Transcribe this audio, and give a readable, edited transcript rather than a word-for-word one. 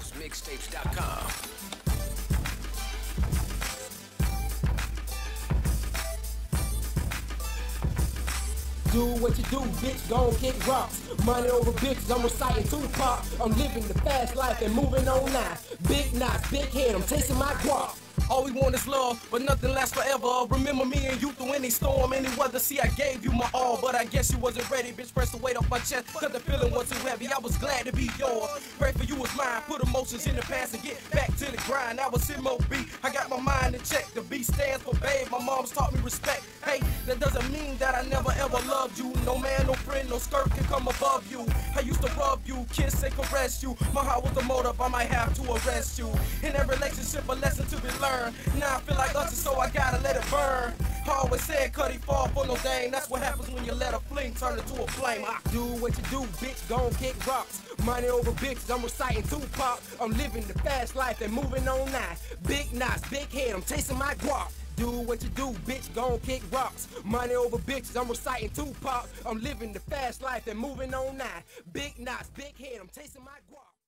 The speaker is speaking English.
WestCoastMixtapes.com. Do what you do, bitch, gon' kick rocks. Money over bitches, I'm reciting Tupac. I'm living the fast life and moving on now. Big knots, big head, I'm tasting my guap. All we want is love, but nothing lasts forever. Remember me and you through any storm, any weather. See, I gave you my all, but I guess you wasn't ready. Bitch, press the weight off my chest, cause the feeling was too heavy. I was glad to be yours. Pray for you was mine. Put emotions in the past and get back to the grind. I was MOB. I got my mind in check. The B stands for babe. My mom's taught me respect. Hey, that doesn't mean that I never ever loved you. No man, no friend, no skirt can come above you. I used to rub you, kiss and caress you. My heart was the motive, I might have to arrest you. In that relationship, a lesson to be learned. Now I feel like us, so I gotta let it burn. I always said, cut it fall for no dame. That's what happens when you let a fling turn into a flame. Do what you do, bitch, gon' kick rocks. Money over bitches, I'm reciting Tupac. I'm living the fast life and moving on now. Big knots, big head, I'm tasting my guap. Do what you do, bitch, gon' kick rocks. Money over bitches, I'm reciting Tupac. I'm living the fast life and moving on now. Big knots, big head, I'm tasting my guap.